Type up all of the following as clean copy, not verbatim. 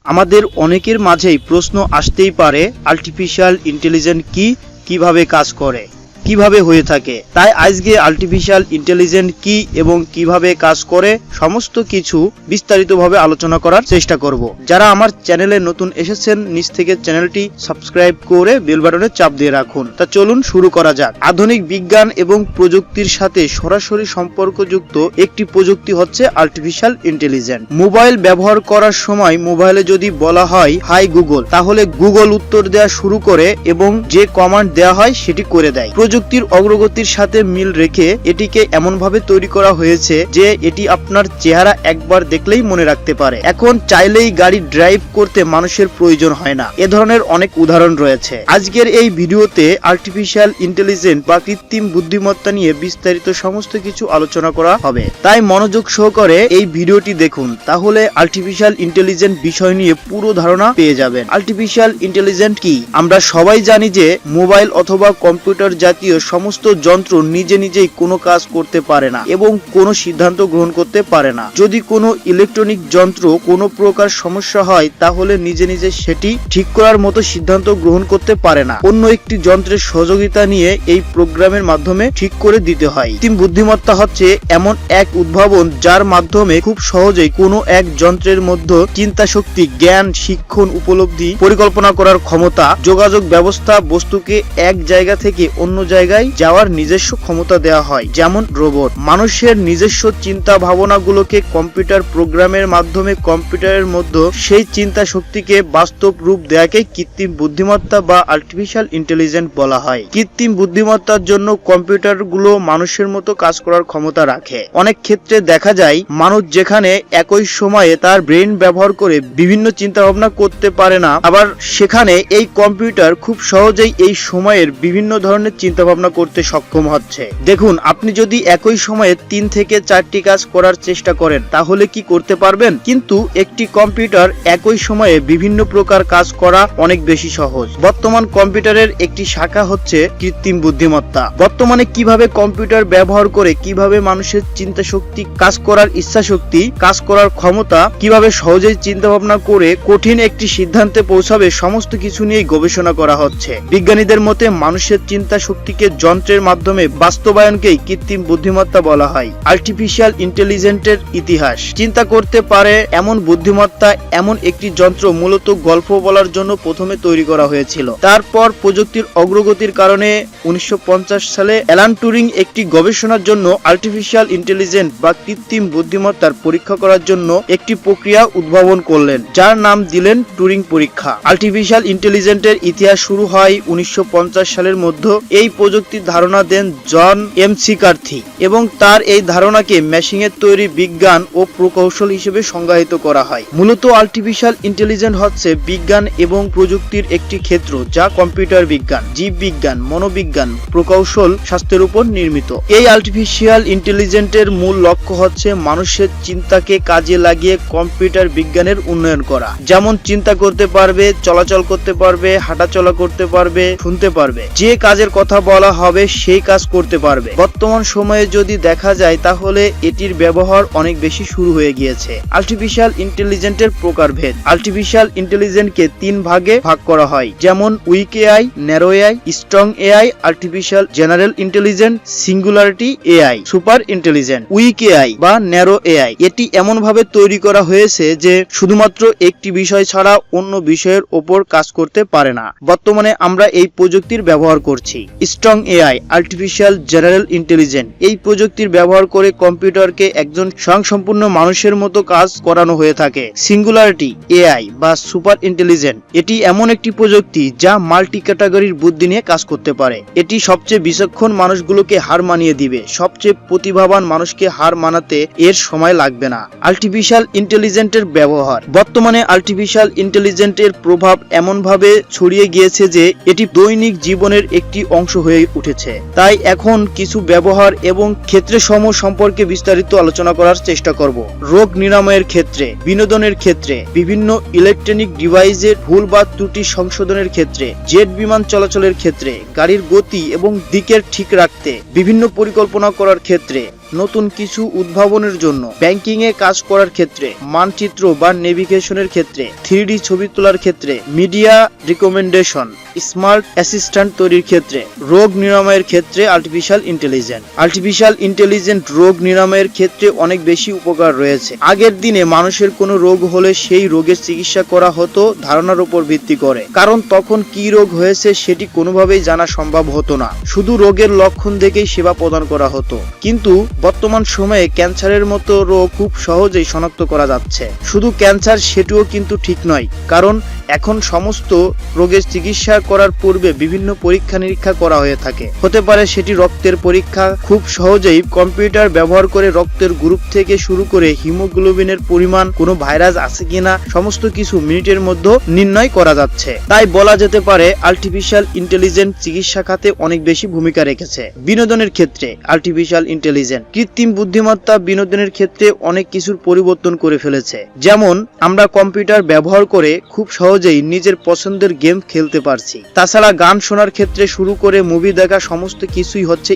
আমাদের অনেকের মাঝেই প্রশ্ন আসতেই পারে, আর্টিফিশিয়াল ইন্টেলিজেন্স কি, কিভাবে কাজ করে, কিভাবে হয়ে থাকে। তাই আজকে আর্টিফিশিয়াল ইন্টেলিজেন্স কি এবং কিভাবে কাজ করে সমস্ত কিছু বিস্তারিতভাবে আলোচনা করার চেষ্টা করব। যারা আমার চ্যানেলে নতুন এসেছেন, নিচ থেকে চ্যানেলটি সাবস্ক্রাইব করে বেল বাটনে চাপ দিয়ে রাখুন। তা চলুন শুরু করা যাক। আধুনিক বিজ্ঞান এবং প্রযুক্তির সাথে সরাসরি সম্পর্কযুক্ত একটি প্রযুক্তি হচ্ছে আর্টিফিশিয়াল ইন্টেলিজেন্স। মোবাইল ব্যবহার করার সময় মোবাইলে যদি বলা হয় হাই গুগল, তাহলে গুগল উত্তর দেওয়া শুরু করে এবং যে কমান্ড দেওয়া হয় সেটি করে দেয়। প্রযুক্তির অগ্রগতির সাথে মিল রেখে এটিকে এমনভাবে তৈরি করা হয়েছে যে এটি আপনার চেহারা একবার দেখলেই মনে রাখতে পারে। এখন চাইলেই গাড়ি ড্রাইভ করতে মানুষের প্রয়োজন হয় না। এ ধরনের অনেক উদাহরণ রয়েছে। আজকের এই ভিডিওতে আর্টিফিশিয়াল ইন্টেলিজেন্স বা কৃত্রিম বুদ্ধিমত্তা নিয়ে বিস্তারিত সমস্ত কিছু আলোচনা করা হবে। তাই মনোযোগ সহকারে এই ভিডিওটি দেখুন, তাহলে আর্টিফিশিয়াল ইন্টেলিজেন্স বিষয় নিয়ে পুরো ধারণা পেয়ে যাবেন। আর্টিফিশিয়াল ইন্টেলিজেন্স কি? আমরা সবাই জানি যে মোবাইল অথবা কম্পিউটার জাতীয় সমস্ত যন্ত্র নিজে নিজেই কোনো কাজ করতে পারে না এবং কোনো সিদ্ধান্ত গ্রহণ করতে পারে না। যদি কোনো ইলেকট্রনিক যন্ত্র কোনো প্রকার সমস্যা হয়, তাহলে নিজে নিজে সেটি ঠিক করার মতো সিদ্ধান্ত গ্রহণ করতে পারে না। অন্য একটি যন্ত্রের সহযোগিতা নিয়ে এই প্রোগ্রামের মাধ্যমে ঠিক করে দিতে হয়। কৃত্রিম বুদ্ধিমত্তা হচ্ছে এমন এক উদ্ভাবন যার মাধ্যমে খুব সহজেই কোনো এক যন্ত্রের মধ্যে চিন্তা শক্তি, জ্ঞান, শিক্ষণ, উপলব্ধি, পরিকল্পনা করার ক্ষমতা, যোগাযোগ ব্যবস্থা, বস্তুকে এক জায়গা থেকে অন্য জায়গায় যাওয়ার নিজস্ব ক্ষমতা দেওয়া হয়। যেমন রোবট। মানুষের নিজস্ব চিন্তা ভাবনাগুলোকে কম্পিউটার প্রোগ্রামের মাধ্যমে কম্পিউটারের মধ্যে সেই চিন্তা শক্তিকে বাস্তব রূপ দেওয়াকে কৃত্রিম বুদ্ধিমত্তা বা আর্টিফিশিয়াল ইন্টেলিজেন্স বলা হয়। কৃত্রিম বুদ্ধিমত্তার জন্য কম্পিউটারগুলো মানুষের মতো কাজ করার ক্ষমতা রাখে। অনেক ক্ষেত্রে দেখা যায় মানুষ যেখানে একই সময়ে তার ব্রেন ব্যবহার করে বিভিন্ন চিন্তা ভাবনা করতে পারে না, আবার সেখানে এই কম্পিউটার খুব সহজেই এই সময়ের বিভিন্ন ধরনের চিন্তা ভাবনা করতে সক্ষম হচ্ছে। দেখুন, আপনি যদি একই সময়ে 3 থেকে 4টি কাজ করার চেষ্টা করেন, তাহলে কি করতে পারবেন? কিন্তু একটি কম্পিউটার একই সময়ে বিভিন্ন প্রকার কাজ করা অনেক বেশি সহজ। বর্তমান কম্পিউটারের একটি শাখা হচ্ছে কৃত্রিম বুদ্ধিমত্তা। বর্তমানে কিভাবে কম্পিউটার ব্যবহার করে কিভাবে মানুষের চিন্তা শক্তি, কাজ করার ইচ্ছা শক্তি, কাজ করার ক্ষমতা, কিভাবে সহজেই চিন্তা ভাবনা করে কঠিন একটি সিদ্ধান্তে পৌঁছাবে, সমস্ত কিছু নিয়ে গবেষণা করা হচ্ছে। বিজ্ঞানীদের মতে মানুষের চিন্তা শক্তিকে যন্ত্রের মাধ্যমে বাস্তবায়নকেই কৃত্রিম বুদ্ধিমত্তা বলা হয়। আর্টিফিশিয়াল ইন্টেলিজেন্সের ইতিহাস। চিন্তা করতে পারে এমন বুদ্ধিমত্তা এমন একটি যন্ত্র মূলত গল্প বলার জন্য প্রথমে তৈরি করা হয়েছিল। তারপর প্রযুক্তির অগ্রগতির কারণে 1950 সালে অ্যালান টুরিং একটি গবেষণার জন্য আর্টিফিশিয়াল ইন্টেলিজেন্স বা কৃত্রিম বুদ্ধিমত্তার পরীক্ষা করার জন্য একটি প্রক্রিয়া উদ্ভাবন করলেন, যার নাম দিলেন টুরিং পরীক্ষা। আর্টিফিশিয়াল ইন্টেলিজেন্সের ইতিহাস শুরু হয় 1950 সালের মধ্যে। এই প্রযুক্তির ধারণা দেন জন ম্যাককার্থি এবং তার এই ধারণাকে মেশিনের তৈরি বিজ্ঞান ও প্রকৌশল হিসেবে সংজ্ঞায়িত করা হয়। মূলত আর্টিফিশিয়াল ইন্টেলিজেন্স হচ্ছে বিজ্ঞান এবং প্রযুক্তির একটি ক্ষেত্র যা কম্পিউটার বিজ্ঞান, জীববিজ্ঞান, মনোবিজ্ঞান, প্রকৌশল শাস্ত্রের উপর নির্মিত। এই আর্টিফিশিয়াল ইন্টেলিজেন্সের মূল লক্ষ্য হচ্ছে মানুষের চিন্তাকে কাজে লাগিয়ে কম্পিউটার বিজ্ঞানের উন্নয়ন করা। যেমন চিন্তা করতে পারবে, চলাচল করতে পারবে, হাঁটাচলা করতে পারবে, শুনতে পারবে, যে কাজের কথা বলা হবে সেই কাজ করতে পারবে। বর্তমান সময়ে যদি দেখা যায় তাহলে এটির ব্যবহার অনেক বেশি শুরু হয়ে গিয়েছে। আর্টিফিশিয়াল ইন্টেলিজেন্সের প্রকারভেদ। আর্টিফিশিয়াল ইন্টেলিজেন্সকে 3 ভাগে ভাগ করা হয়, যেমন weak AI, narrow AI, strong AI, artificial general intelligence, singularity AI, super intelligence. Weak AI বা ন্যারো এআই এটি এমন ভাবে তৈরি করা হয়েছে যে শুধুমাত্র একটি বিষয় ছাড়া অন্য বিষয়ের উপর কাজ করতে পারে না। বর্তমানে আমরা এই প্রযুক্তির ব্যবহার করছি। Strong AI, artificial general intelligence, এই প্রযুক্তির ব্যবহার করে কম্পিউটারকে একজন স্বয়ংসম্পূর্ণ মানুষের মতো কাজ করানো হয়ে থাকে। সিঙ্গুলারিটি এআই বা সুপার ইন্টেলিজেন্স, এটি এমন একটি প্রযুক্তি যা মাল্টি ক্যাটাগরির বুদ্ধি নিয়ে কাজ করতে পারে। এটি সবচেয়ে বিচক্ষণ মানুষগুলোকে হার মানিয়ে দিবে। সবচেয়ে প্রতিভাবান মানুষকে হার মানাতে এর সময় লাগবে না। আর্টিফিশিয়াল ইন্টেলিজেন্সের ব্যবহার। বর্তমানে আর্টিফিশিয়াল ইন্টেলিজেন্সের প্রভাব এমনভাবে ছড়িয়ে গিয়েছে যে এটি দৈনিক জীবনের একটি অংশ হয়ে উঠেছে। তাই এখন কিছু ব্যবহার এবং ক্ষেত্রসমূহ সম্পর্কে বিস্তারিত আলোচনা করার চেষ্টা করব। রোগ নিরাময়ের ক্ষেত্রে, বিনোদনের ক্ষেত্রে, বিভিন্ন ইলেকট্রনিক ডিভাইসের ভুল বা ত্রুটি সংশোধনের ক্ষেত্রে, জেট বিমান চলাচলের ক্ষেত্রে, গাড়ির গতি এবং দিকের ঠিক রাখতে, বিভিন্ন পরিকল্পনা করার ক্ষেত্রে, নতুন কিছু উদ্ভাবনের জন্য, ব্যাংকিং এ কাজ করার ক্ষেত্রে, মানচিত্র বা নেভিগেশনের ক্ষেত্রে, 3D ছবি তোলার ক্ষেত্রে, মিডিয়া রিকমেন্ডেশন, স্মার্ট অ্যাসিস্ট্যান্ট তৈরির ক্ষেত্রে, রোগ নিরাময়ের ক্ষেত্রে আর্টিফিশিয়াল ইন্টেলিজেন্ট রোগ নিরাময়ের ক্ষেত্রে অনেক বেশি উপকার রয়েছে। আগের দিনে মানুষের কোনো রোগ হলে সেই রোগের চিকিৎসা করা হতো ধারণার উপর ভিত্তি করে, কারণ তখন কি রোগ হয়েছে সেটি কোনোভাবেই জানা সম্ভব হতো না, শুধু রোগের লক্ষণ দেখেই সেবা প্রদান করা হতো। কিন্তু বর্তমান সময়ে ক্যান্সারের মতো রোগ খুব সহজেই শনাক্ত করা যাচ্ছে। শুধু ক্যান্সার সেটিও কিন্তু ঠিক নয়, কারণ এখন সমস্ত রোগের চিকিৎসা করার পূর্বে বিভিন্ন পরীক্ষা নিরীক্ষা করা হয়ে থাকে। হতে পারে সেটি রক্তের পরীক্ষা, খুব সহজেই কম্পিউটার ব্যবহার করে রক্তের গ্রুপ থেকে শুরু করে হিমোগ্লোবিনের পরিমাণ, কোনো ভাইরাস আছে কিনা, সমস্ত কিছু মিনিটের মধ্যে নির্ণয় করা যাচ্ছে। তাই বলা যেতে পারে আর্টিফিশিয়াল ইন্টেলিজেন্স চিকিৎসা খাতে অনেক বেশি ভূমিকা রেখেছে। বিনোদনের ক্ষেত্রে আর্টিফিশিয়াল ইন্টেলিজেন্স, কৃত্রিম বুদ্ধিমত্তা বিনোদনের ক্ষেত্রে অনেক কিছুর পরিবর্তন করে ফেলেছে। যেমন আমরা কম্পিউটার ব্যবহার করে খুব সহজেই নিজের পছন্দের গেম খেলতে পারছি। তাছাড়া গান শোনার ক্ষেত্রে শুরু করে মুভি দেখা সমস্ত কিছুই হচ্ছে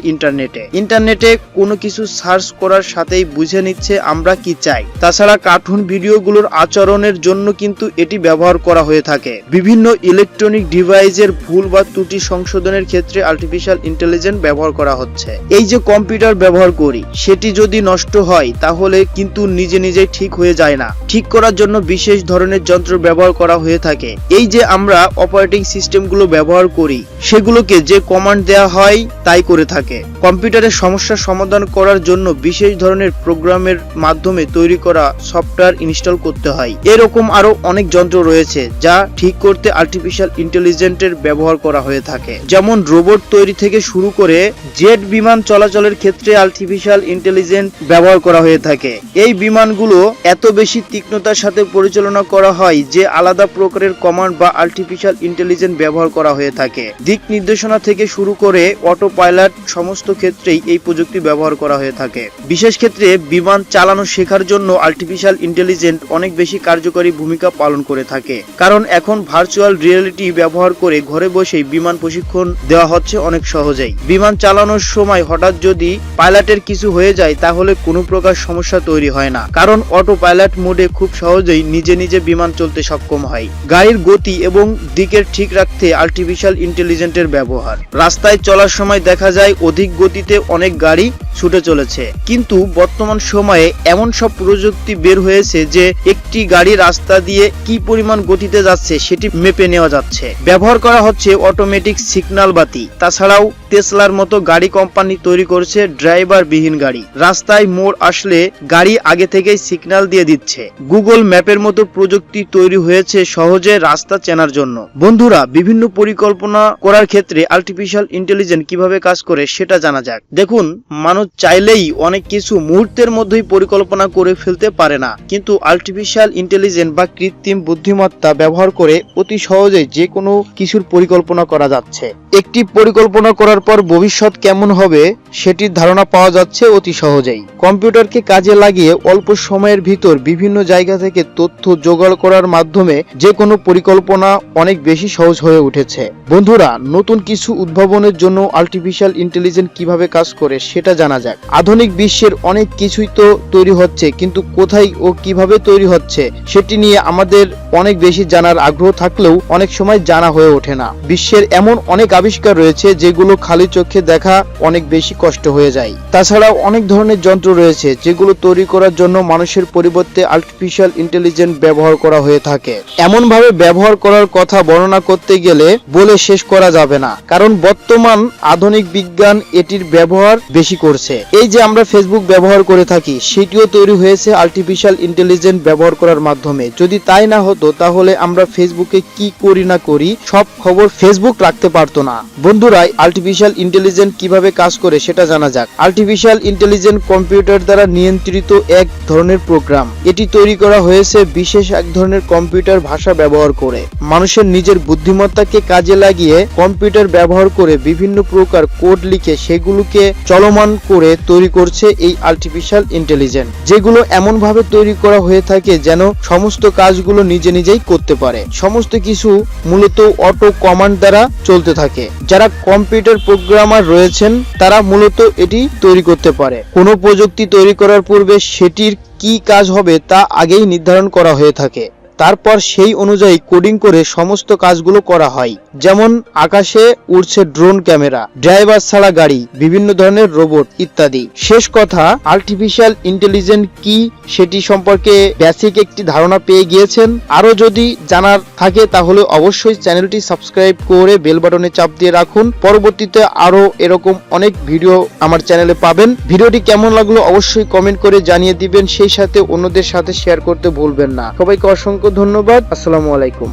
ইন্টারনেটে কোনো কিছু সার্চ করার সাথেই বুঝে নিচ্ছে আমরা কি চাই। তাছাড়া কার্টুন ভিডিওগুলোর আচরণের জন্য কিন্তু এটি ব্যবহার করা হয়ে থাকে। বিভিন্ন ইলেকট্রনিক ডিভাইসের ভুল বা ত্রুটি সংশোধনের ক্ষেত্রে আর্টিফিশিয়াল ইন্টেলিজেন্স ব্যবহার করা হচ্ছে। এই যে কম্পিউটার ব্যবহার করি, সেটি যদি নষ্ট হয় তাহলে কিন্তু নিজে নিজেই ঠিক হয়ে যায় না। ঠিক করার জন্য বিশেষ ধরনের যন্ত্র ব্যবহার করা হয়ে থাকে। এই যে আমরা অপারেটিং সিস্টেমগুলো ব্যবহার করি, সেগুলোকে যে কমান্ড দেওয়া হয় তাই করে থাকে। কম্পিউটারের সমস্যার সমাধান করার জন্য বিশেষ ধরনের প্রোগ্রামের মাধ্যমে তৈরি করা সফটওয়্যার ইনস্টল করতে হয়। এরকম আরো অনেক যন্ত্র রয়েছে যা ঠিক করতে আর্টিফিশিয়াল ইন্টেলিজেন্সের ব্যবহার করা হয়ে থাকে। যেমন রোবট তৈরি থেকে শুরু করে জেট বিমান চলাচলের ক্ষেত্রে আর্টিফিশিয়াল ইন্টেলিজেন্স ব্যবহার করা হয়ে থাকে। এই বিমানগুলো এত বেশি তীক্ষ্ণতার সাথে পরিচালনা করা হয় যে আলাদা প্রকারের কমান্ড বা আর্টিফিশিয়াল ইন্টেলিজেন্স ব্যবহার করা হয়ে থাকে। দিক নির্দেশনা থেকে শুরু করে অটো পাইলট সমস্ত ক্ষেত্রেই এই প্রযুক্তি ব্যবহার করা হয়ে থাকে। বিশেষ ক্ষেত্রে বিমান চালানো শেখার জন্য আর্টিফিশিয়াল ইন্টেলিজেন্স অনেক বেশি কার্যকরী ভূমিকা পালন করে থাকে, কারণ এখন ভার্চুয়াল রিয়েলিটি ব্যবহার করে ঘরে বসেই বিমান প্রশিক্ষণ দেওয়া হচ্ছে অনেক সহজেই। বিমান চালানোর সময় হঠাৎ যদি পাইলটের কিছু হয়ে যায় তাহলে কোনো প্রকার সমস্যা তৈরি হয় না, কারণ অটো পাইলট মোডে খুব সহজেই নিজে নিজে বিমান চলতে সক্ষম হয়। গাড়ির গতি এবং দিকের ঠিক রাখতে আর্টিফিশিয়াল ইন্টেলিজেন্সের ব্যবহার। রাস্তায় চলার সময় দেখা যায় অধিক গতিতে অনেক গাড়ি ছুটে চলেছে, কিন্তু বর্তমান সময়ে এমন সব প্রযুক্তি বের হয়েছে যে একটি গাড়ি রাস্তা দিয়ে কি পরিমাণ গতিতে যাচ্ছে সেটি মেপে নেওয়া যাচ্ছে। ব্যবহার করা হচ্ছে অটোমেটিক সিগন্যাল বাতি। তাছাড়াও টেসলার মতো গাড়ি কোম্পানি তৈরি করছে ড্রাইভার বিহীন গাড়ি। রাস্তায় মোড় আসলে গাড়ি আগে থেকেই সিগন্যাল দিয়ে দিচ্ছে। গুগল ম্যাপের মতো প্রযুক্তি তৈরি হয়েছে সহজে রাস্তা চেনার জন্য। বন্ধুরা, বিভিন্ন পরিকল্পনা করার ক্ষেত্রে আর্টিফিশিয়াল ইন্টেলিজেন্স কিভাবে কাজ করে সেটা জানা যাক। দেখুন, মানুষ চাইলেই অনেক কিছু মুহূর্তের মধ্যেই পরিকল্পনা করে ফেলতে পারে না, কিন্তু আর্টিফিশিয়াল ইন্টেলিজেন্স বা কৃত্রিম বুদ্ধিমত্তা ব্যবহার করে অতি সহজেই যে কোনো কিছুর পরিকল্পনা করা যাচ্ছে। একটি পরিকল্পনা করার পর ভবিষ্যৎ কেমন হবে সেটির ধারণা পাওয়া যাচ্ছে অতি সহজেই। কম্পিউটারকে কাজে লাগিয়ে অল্প সময়ের ভিতর বিভিন্ন জায়গা থেকে তথ্য জোগাড় করার মাধ্যমে যে কোনো পরিকল্পনা অনেক বেশি সহজ হয়ে উঠেছে। বন্ধুরা, নতুন কিছু উদ্ভাবনের জন্য আর্টিফিশিয়াল ইন্টেলিজেন্স কিভাবে কাজ করে সেটা জানা যাক। আধুনিক বিশ্বের অনেক কিছুই তো তৈরি হচ্ছে, কিন্তু কোথায় ও কিভাবে তৈরি হচ্ছে সেটি নিয়ে আমাদের অনেক বেশি জানার আগ্রহ থাকলেও অনেক সময় জানা হয়ে ওঠে না। বিশ্বের এমন অনেক আবিষ্কার রয়েছে যেগুলো খালি চোখে দেখা অনেক বেশি কষ্ট হয়ে যায়। তাছাড়াও অনেক ধরনের যন্ত্র রয়েছে যেগুলো তৈরি করার জন্য মানুষের পরিবর্তে আর্টিফিশিয়াল ইন্টেলিজেন্স ব্যবহার করা হয়ে থাকে। এমন ভাবে ব্যবহার করার কথা বর্ণনা করতে গেলে বলে শেষ করা যাবে না, কারণ বর্তমান আধুনিক বিজ্ঞান এটির ব্যবহার বেশি করছে। এই যে আমরা ফেসবুক ব্যবহার করে থাকি, সেটিও তৈরি হয়েছে আর্টিফিশিয়াল ইন্টেলিজেন্স ব্যবহার করার মাধ্যমে। যদি তাই না হতো তাহলে আমরা ফেসবুকে কি করি না করি সব খবর ফেসবুক রাখতে পারতো না। বন্ধুরা, আর্টিফিশিয়াল ইন্টেলিজেন্স কিভাবে কাজ করে সেটা জানা যাক। আর্টিফিশিয়াল ইন্টেলিজেন্স কম্পিউটার দ্বারা নিয়ন্ত্রিত এক ধরনের প্রোগ্রাম। এটি তৈরি করা হয়েছে বিশেষ এক ধরনের কম্পিউটার ভাষা ব্যবহার করে। মানুষের নিজের বুদ্ধিমত্তাকে কাজে লাগিয়ে কম্পিউটার ব্যবহার করে বিভিন্ন প্রকার কোড লিখে সেগুলোকে চলমান করে তৈরি করছে এই আর্টিফিশিয়াল ইন্টেলিজেন্স, যেগুলো এমন ভাবে তৈরি করা হয়ে থাকে যেন সমস্ত কাজগুলো নিজে নিজেই করতে পারে। সমস্ত কিছু মূলত অটো কমান্ড দ্বারা চলতে থাকে। যারা কম্পিউটার প্রোগ্রামার রয়েছেন তারা মূলত এটি তৈরি করতে পারে। কোনো প্রযুক্তি তৈরি করার পূর্বে সেটির কি কাজ হবে তা আগেই নির্ধারণ করা হয়ে থাকে, তারপর সেই অনুযায়ী কোডিং করে সমস্ত কাজগুলো করা হয়। যেমন আকাশে উড়ছে ড্রোন ক্যামেরা, ড্রাইভার ছাড়া গাড়ি, বিভিন্ন ধরনের রোবট ইত্যাদি। শেষ কথা, আর্টিফিশিয়াল ইন্টেলিজেন্স কি সেটি সম্পর্কে বেসিক একটি ধারণা পেয়ে গিয়েছেন। আরো যদি জানার থাকে তাহলে অবশ্যই চ্যানেলটি সাবস্ক্রাইব করে বেল বাটনে চাপ দিয়ে রাখুন। পরবর্তীতে আরো এরকম অনেক ভিডিও আমার চ্যানেলে পাবেন। ভিডিওটি কেমন লাগলো অবশ্যই কমেন্ট করে জানিয়ে দিবেন, সেই সাথে অন্যদের সাথে শেয়ার করতে ভুলবেন না। সবাইকে অসংখ্য ধন্যবাদ। আসসালামু আলাইকুম।